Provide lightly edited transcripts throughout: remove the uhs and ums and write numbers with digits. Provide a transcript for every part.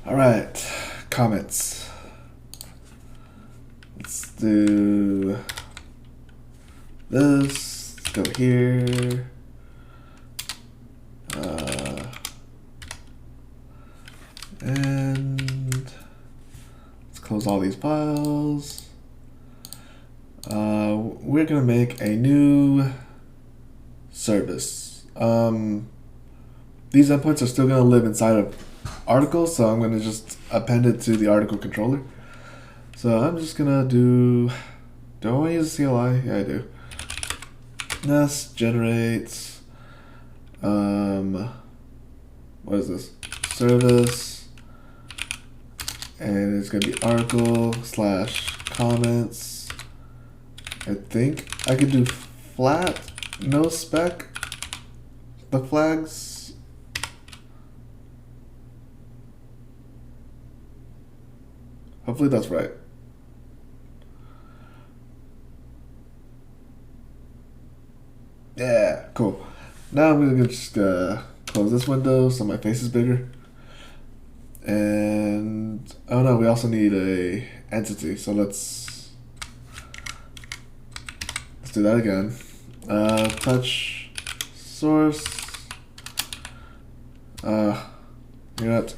All right, comments. Let's do this. Let's go here. And let's close all these files. We're gonna make a new service. These endpoints are still gonna live inside of articles, so I'm gonna just append it to the article controller. So I'm just gonna do I want to use CLI? Yeah, I do. Nest generates, what is this? Service, and it's gonna be article / comments. I think I could do flat, no spec, the flags. Hopefully that's right. Yeah, cool. Now I'm gonna just close this window so my face is bigger. And oh no, we also need a entity. So let's do that again. Touch source. You know what?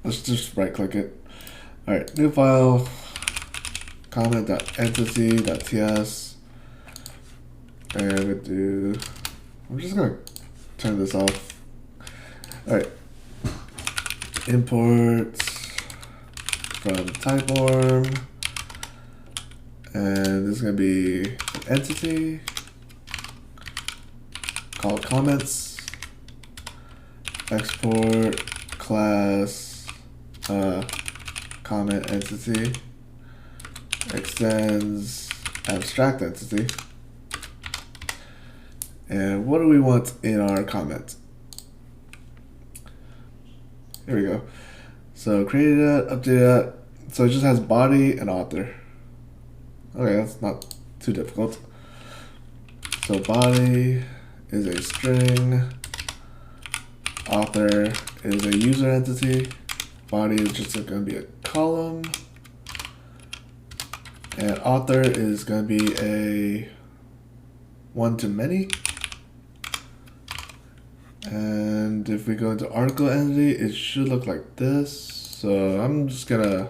Let's just right click it. All right, new file. Comment.entity.ts. And I'm just gonna turn this off. All right. Import from typeform, and this is gonna be an entity called comments. Export class comment entity extends abstract entity. And what do we want in our comment? Here we go. So created that, updated that. So it just has body and author. Okay, that's not too difficult. So body is a string. Author is a user entity. Body is just going to be a column. And author is going to be a one-to-many. And if we go into article entity, it should look like this. So I'm just gonna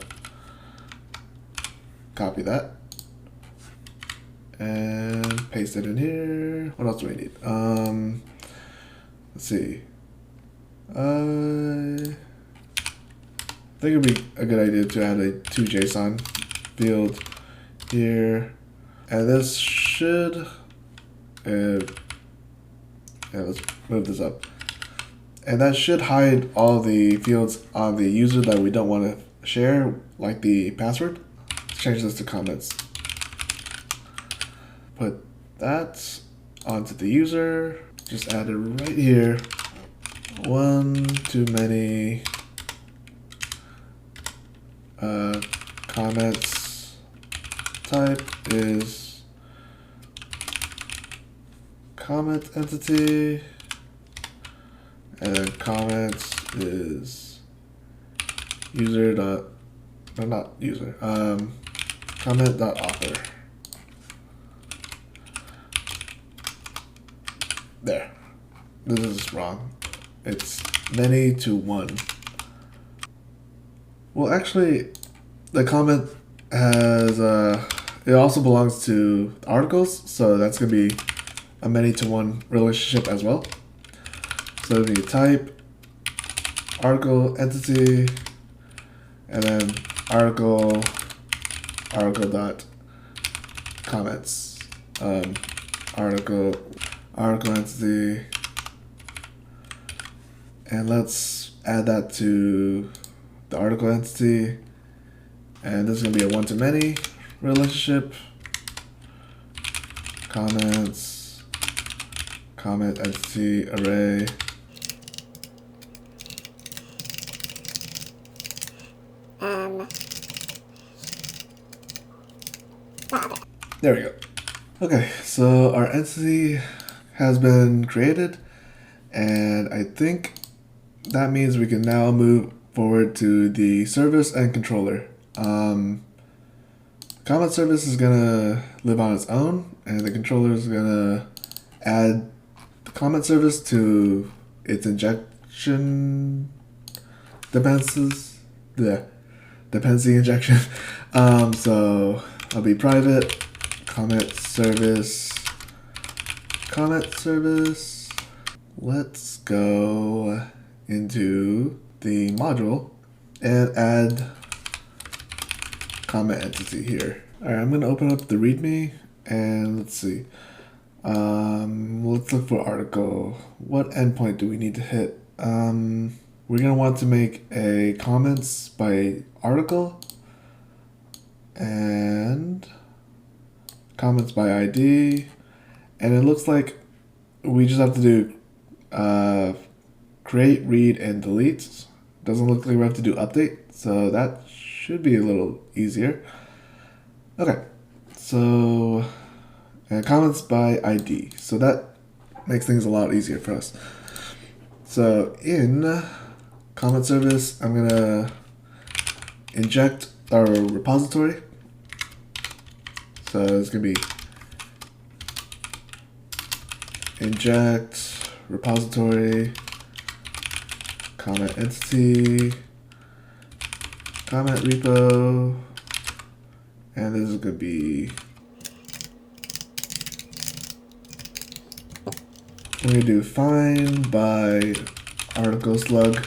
copy that and paste it in here. What else do we need? Let's see. I think it'd be a good idea to add a toJSON field here, and this should. Yeah, let's move this up. And that should hide all the fields on the user that we don't want to share, like the password. Let's change this to comments. Put that onto the user. Just add it right here. One-to-many comments type is comment entity, and then comments is user dot, no, not user, comment dot author. There. This is wrong. It's many to one. Well, actually, the comment has it also belongs to articles, so that's gonna be a many-to-one relationship as well. So we type article entity, and then article dot comments, article entity, and let's add that to the article entity, and this is gonna be a one-to-many relationship. Comments. Comment entity array. There we go. Okay, so our entity has been created, and I think that means we can now move forward to the service and controller. Comment service is gonna live on its own, and the controller is gonna add the comment service to its injection dependency injection. So I'll be private comment service. Let's go into the module and add comment entity here. All right, I'm gonna open up the README and let's see. Let's look for article. What endpoint do we need to hit? We're gonna want to make a comments by article and comments by ID, and it looks like we just have to do create, read, and delete. Doesn't look like we have to do update, so that should be a little easier. Okay, so comments by ID, so that makes things a lot easier for us. So in comment service, I'm gonna inject our repository. So it's gonna be inject repository comment entity comment repo, and this is gonna be, we're gonna do find by article slug,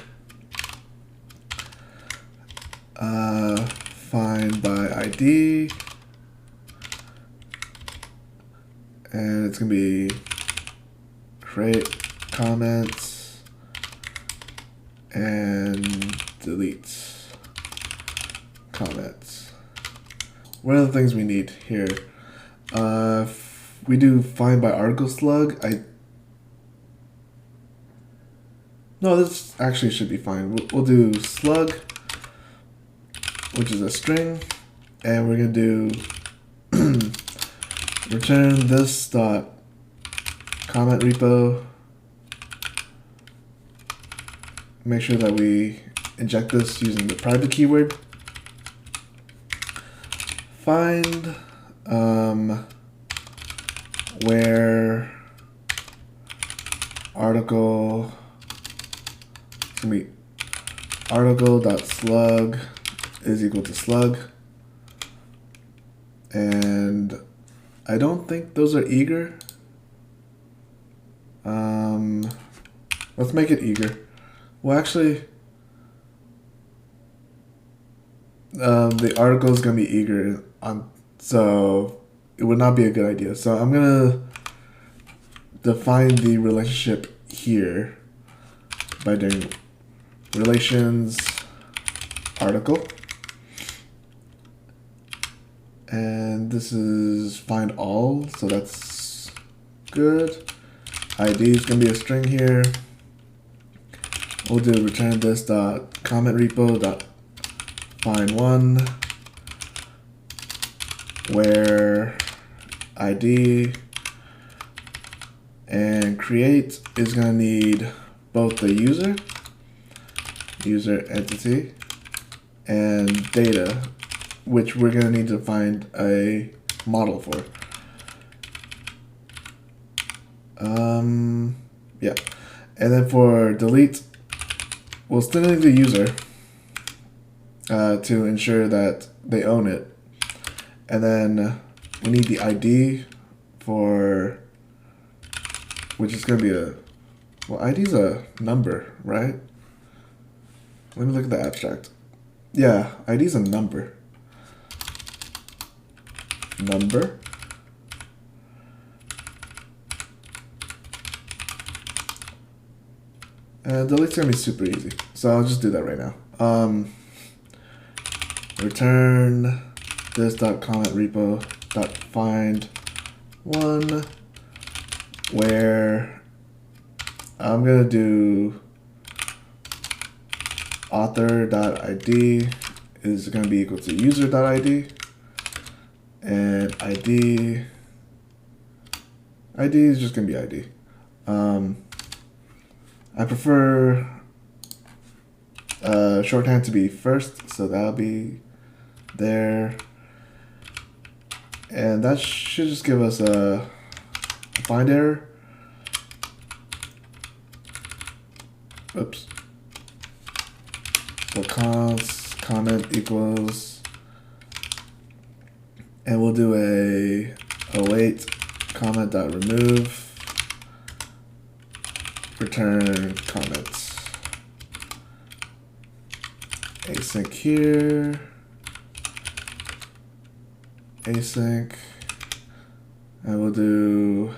find by ID, and it's gonna be create comments and delete comments. What are the things we need here? If we do find by article slug, no, this actually should be fine. We'll do slug, which is a string, and we're gonna do return this dot comment repo. Make sure that we inject this using the private keyword. Find where article, it's gonna be article.slug is equal to slug, and I don't think those are eager. Let's make it eager. Well, actually, the article is gonna be eager so it would not be a good idea. So I'm gonna define the relationship here by doing relations article, and this is find all, so that's good. ID is gonna be a string here. We'll do return this dot comment repo dot find one where ID, and create is gonna need both the user entity, and data, which we're gonna need to find a model for. Yeah, and then for delete, we'll still need the user to ensure that they own it, and then we need the ID for, which is gonna be ID is a number, right? Let me look at the abstract. Yeah, ID is a number. And delete's gonna be super easy, so I'll just do that right now. Return this dot comment repo dot find one where I'm gonna do author.id is gonna be equal to user.id, and ID is just gonna be ID. I prefer shorthand to be first, so that'll be there. And that should just give us a find error. Oops. So const comment equals, and we'll do a await comment dot remove return comments. Async here. Async, and we'll do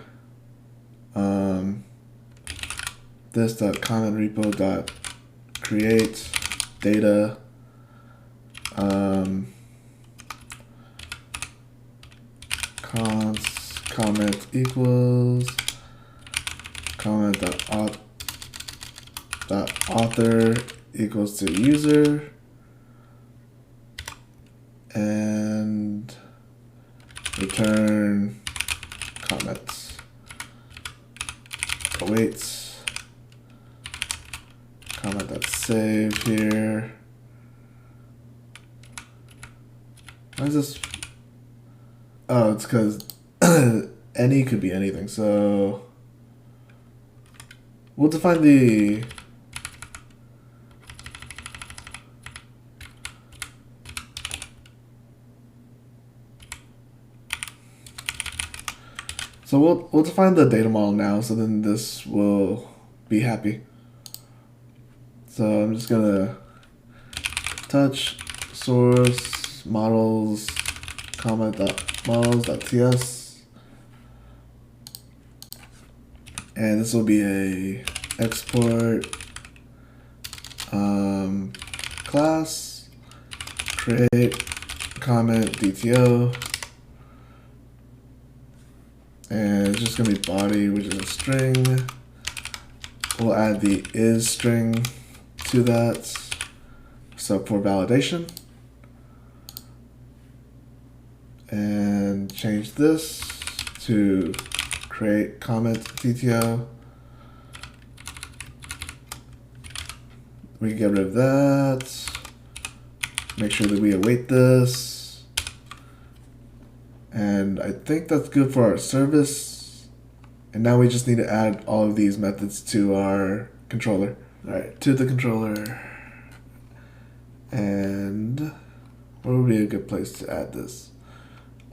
this dot comment repo dot create data const comment equals comment dot author equals to user, and return comments. Awaits comment dot save here. Why is this? Oh, it's because any could be anything. So we'll define the we'll define the data model now, so then this will be happy. So I'm just gonna touch source models comment.models.ts, and this will be a export class create comment DTO. And it's just gonna be body, which is a string. We'll add the is string to that, so for validation. And change this to create comment DTO. We can get rid of that. Make sure that we await this. And I think that's good for our service. And now we just need to add all of these methods to our controller. All right, to the controller. And where would be a good place to add this?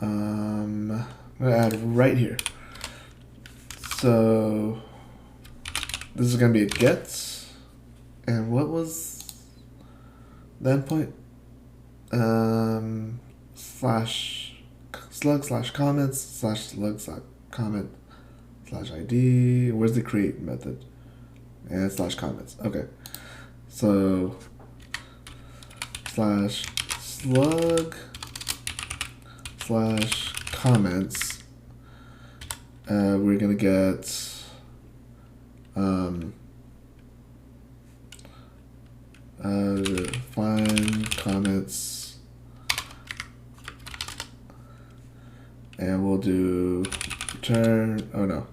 I'm gonna add right here. So this is gonna be a get. And what was the endpoint? Slug slash comments slash slug slash comment slash ID. Where's the create method? And slash comments. Okay. So slash slug slash comments. We're gonna get find comments. And we'll do return, oh no.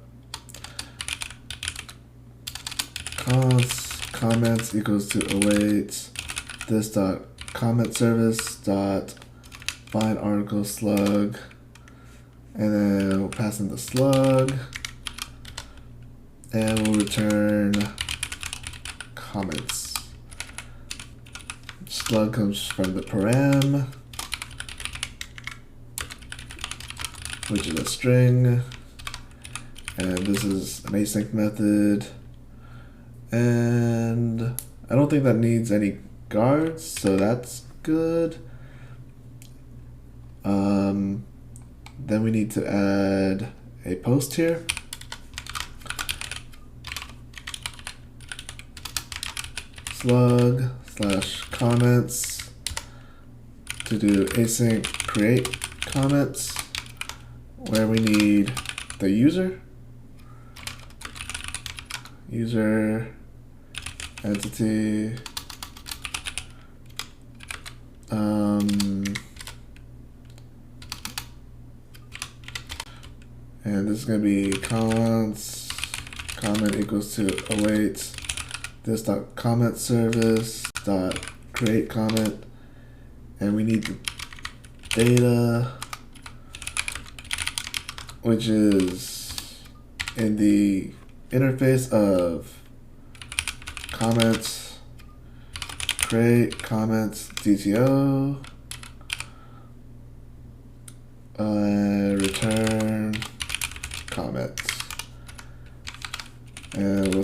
Const comments equals to await this dot comment service dot find article slug. And then we'll pass in the slug. And we'll return comments. Slug comes from the param, which is a string, and this is an async method, and I don't think that needs any guards, so that's good. Then we need to add a post here. Slug slash comments to do async create comments, where we need the user entity, and this is going to be comment equals to await this dot comment service dot create comment, and we need the data, which is in the interface of comments, create comments DTO, return comments. And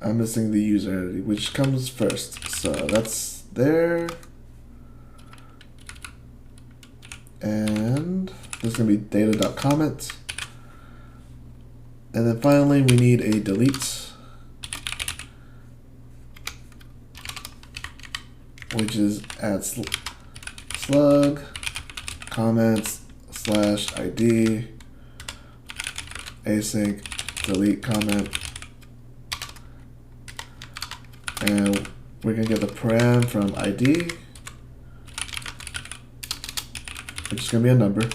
I'm missing the user entity, which comes first. So that's there. And there's going to be data.comment. And then finally, we need a delete, which is add slug comments / ID async delete comment, and we're gonna get the param from ID, which is gonna be a number.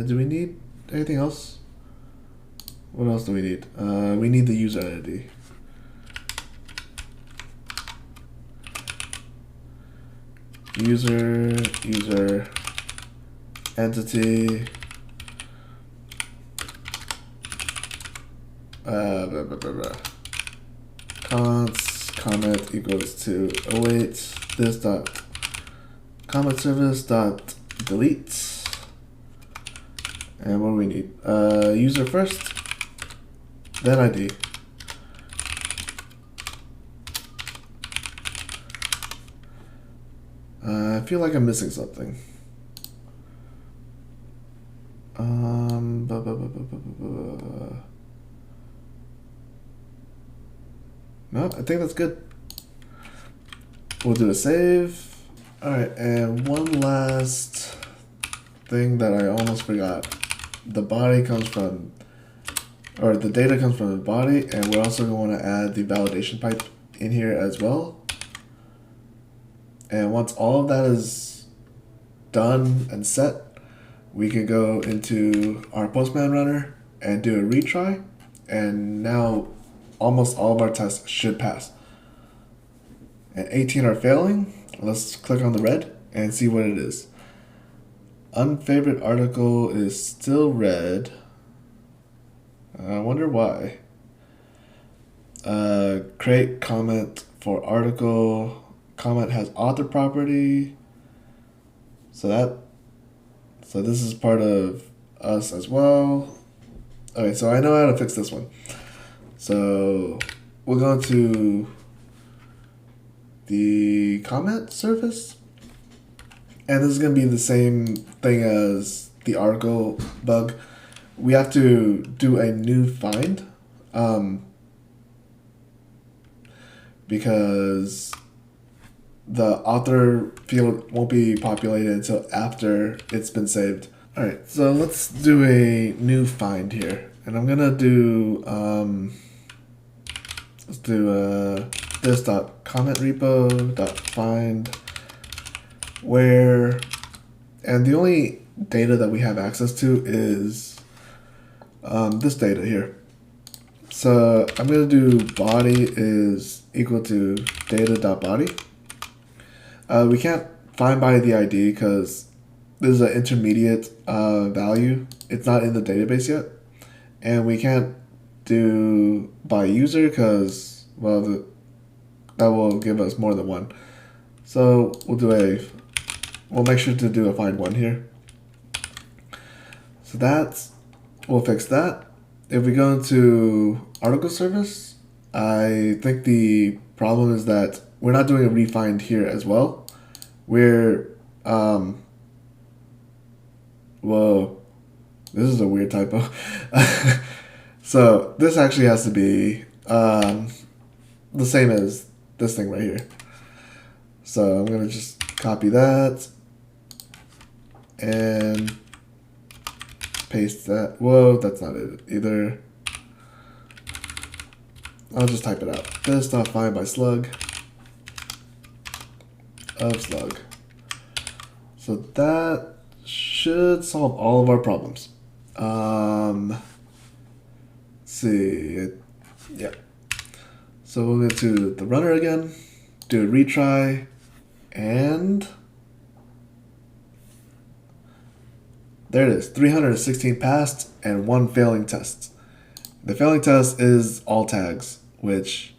Do we need anything else? What else do we need? We need the user entity. User entity const comment equals to await this dot comment service dot delete, and what do we need? User first, then ID. I feel like I'm missing something. No, I think that's good. We'll do a save. Alright, and one last thing that I almost forgot. The body comes from, or the data comes from the body, and we're also going to add the validation pipe in here as well. And once all of that is done and set, we can go into our Postman runner and do a retry. And now almost all of our tests should pass. And 18 are failing. Let's click on the red and see what it is. Unfavorite article is still red. I wonder why. Create comment for article. Comment has author property. So this is part of us as well. Okay, so I know how to fix this one. So we'll go to the comment service, and this is going to be the same thing as the article bug. We have to do a new find because the author field won't be populated until after it's been saved. All right, so let's do a new find here, and I'm gonna do let's do this dot comment repo dot find where, and the only data that we have access to is this data here. So I'm gonna do body is equal to data.body. We can't find by the ID because this is an intermediate value. It's not in the database yet. And we can't do by user because, well, that will give us more than one. So we'll make sure to do a find one here. So we'll fix that. If we go into article service, I think the problem is that we're not doing a refind here as well. We're, whoa, this is a weird typo. So this actually has to be the same as this thing right here. So I'm going to just copy that and paste that. Whoa, that's not it either. I'll just type it out. This.find by slug of slug. So that should solve all of our problems. see. Yeah. So we'll go to the runner again, do a retry, and there it is, 316 passed and 1 failing test. The failing test is all tags, which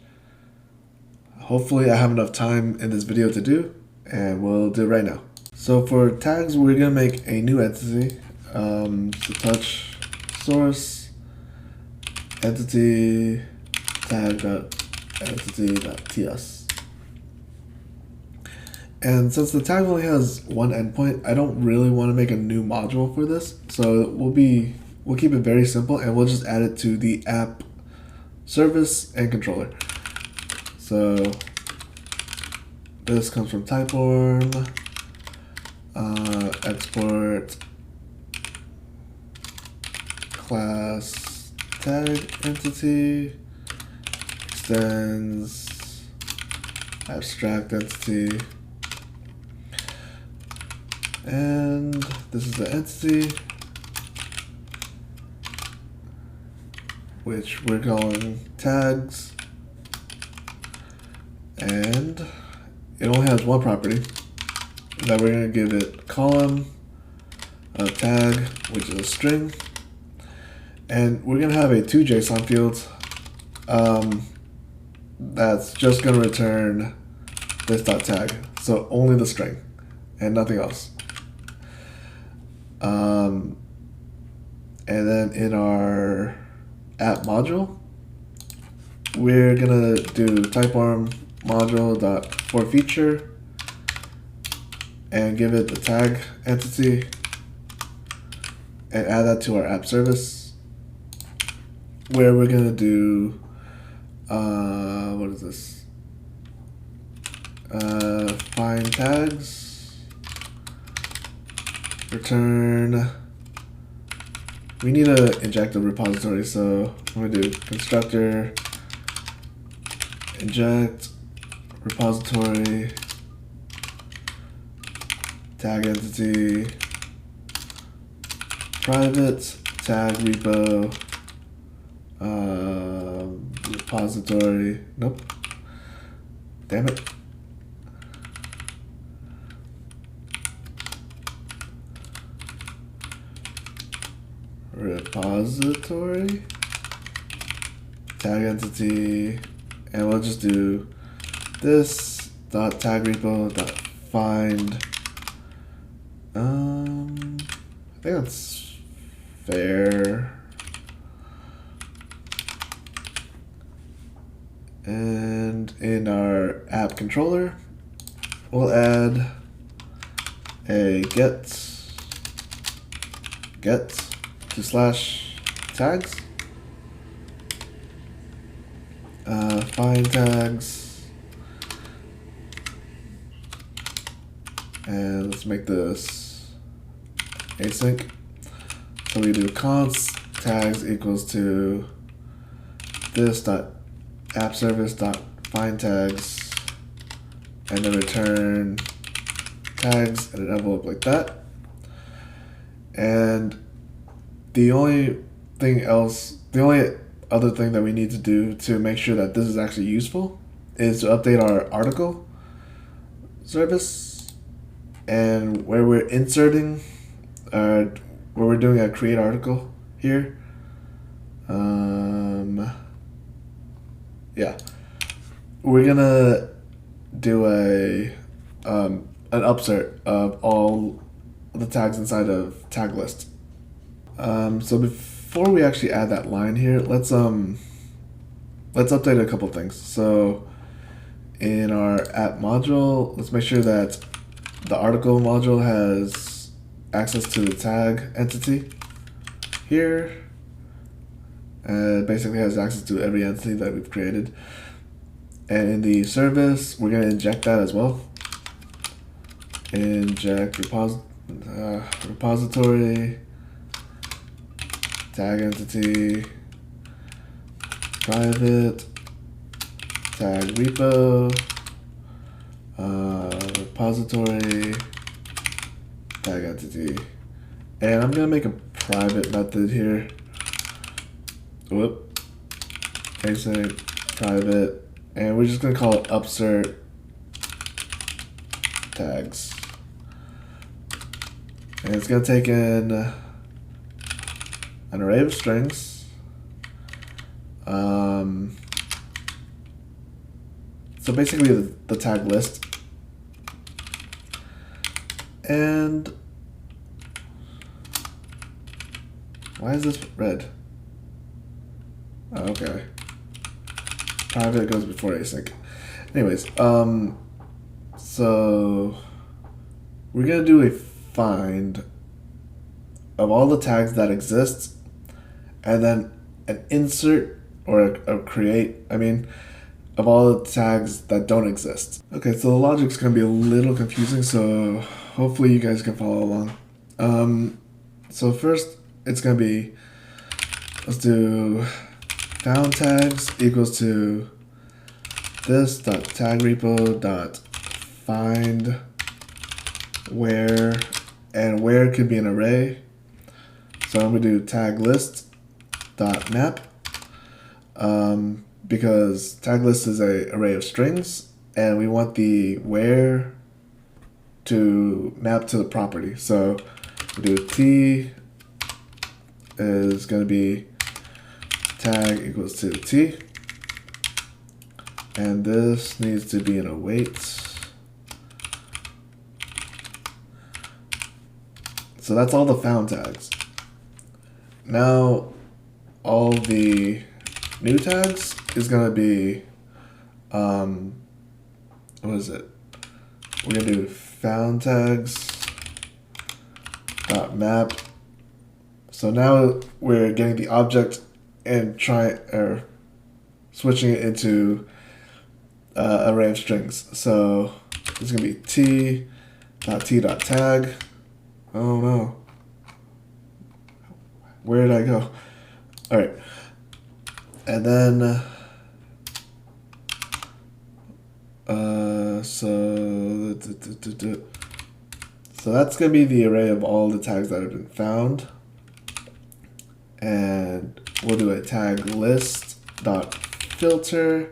hopefully I have enough time in this video to do, and we'll do it right now. So for tags, we're gonna make a new entity. So touch source entity tag.entity.ts. And since the tag only has one endpoint, I don't really want to make a new module for this. So we'll keep it very simple, and we'll just add it to the app service and controller. So this comes from typeform, export class tag entity, extends abstract entity, and this is the entity, which we're calling tags, and it only has one property that we're going to give it column of tag, which is a string, and we're going to have a 2JSON field that's just going to return this .tag, so only the string and nothing else. And then in our app module, we're gonna do typeform module.forFeature and give it the tag entity and add that to our app service, where we're gonna do what is this? Find tags, return. We need to inject a repository, so I'm gonna do constructor inject repository tag entity private tag repo repository. Nope. Damn it. Repository tag entity, and we'll just do this dot tag repo dot find. I think that's fair. And in our app controller, we'll add a get to slash tags, find tags, and let's make this async. So we do const tags equals to this dot app service dot find tags, and then return tags in an envelope like that. And the only other thing that we need to do to make sure that this is actually useful is to update our article service, and where we're inserting, where we're doing a create article here. Yeah, we're gonna do an upsert of all the tags inside of tag list. So before we actually add that line here, let's update a couple things. So in our app module, let's make sure that the article module has access to the tag entity here. It basically has access to every entity that we've created. And in the service, we're going to inject that as well. Inject repository tag entity private tag repo repository tag entity, and I'm gonna make a private method here. Whoop, async private, and we're just gonna call it upsert tags. And it's gonna take in an array of strings. So basically the tag list. And why is this red? Oh, okay. Private goes before async. Anyways, so we're gonna do a find of all the tags that exist, and then an insert or a create, of all the tags that don't exist. Okay, so the logic's gonna be a little confusing, so hopefully you guys can follow along. So first it's gonna be, let's do found tags equals to this dot tag repo dot find where, and where could be an array. So I'm gonna do tag list dot map, because tag list is an array of strings, and we want the where to map to the property. So we do t is going to be tag equals to t, and this needs to be an await. So that's all the found tags. Now all the new tags is going to be, what is it? We're going to do found tags dot map. So now we're getting the object and switching it into array of strings. So it's going to be t.t.tag. Oh no. Where did I go? All right. And then so that's going to be the array of all the tags that have been found. And we'll do a tag list dot filter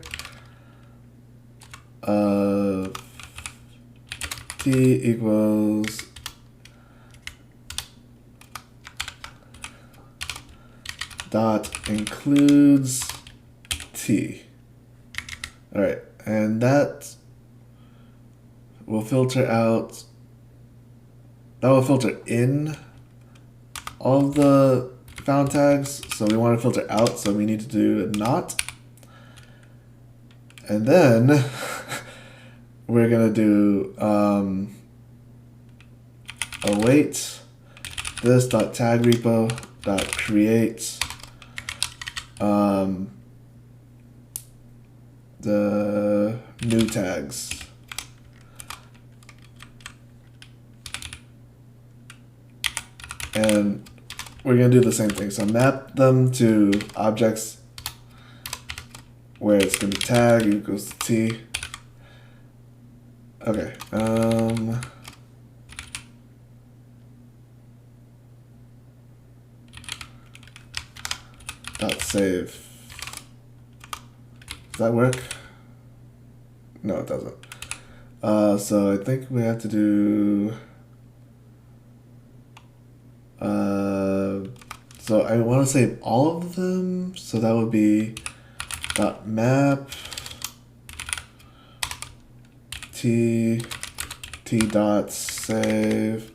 of t equals dot includes t. All right, and that will filter out, that will filter in all of the found tags. So we want to filter out, so we need to do a not. And then we're gonna do await this dot tag repo dot create the new tags. And we're going to do the same thing. So map them to objects where it's going to be tag equals to t. Okay. Dot save. Does that work? No, it doesn't. So I think we have to do. So I want to save all of them. So that would be dot map t dot save,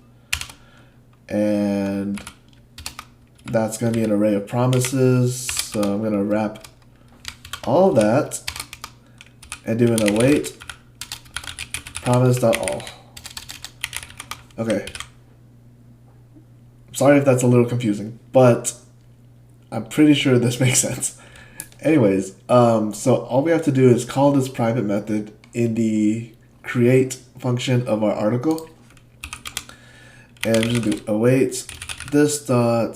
and that's going to be an array of promises. So I'm going to wrap all that and do an await promise.all. Okay. Sorry if that's a little confusing, but I'm pretty sure this makes sense. Anyways, so all we have to do is call this private method in the create function of our article. And we're going to do await this dot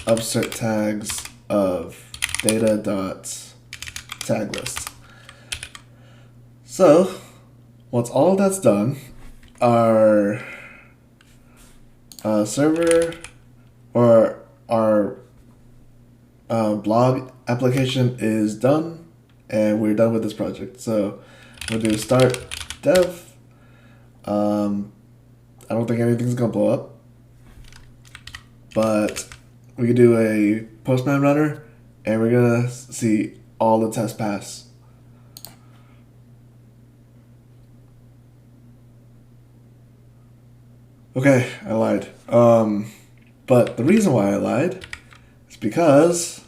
upsert tags of data dot tag list. So once all that's done, our server or our blog application is done, and we're done with this project. So we'll do start dev. I don't think anything's gonna blow up, but we can do a Postman runner, and we're gonna see all the tests pass. Okay, I lied. But the reason why I lied is because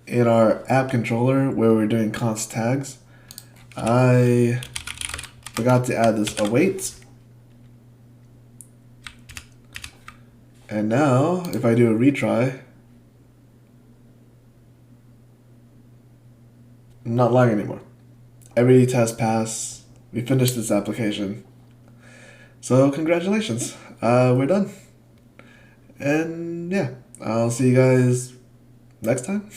in our app controller where we're doing const tags, I forgot to add this await. And now, if I do a retry, I'm not lying anymore. Every test pass, we finished this application. So congratulations, we're done. And yeah, I'll see you guys next time.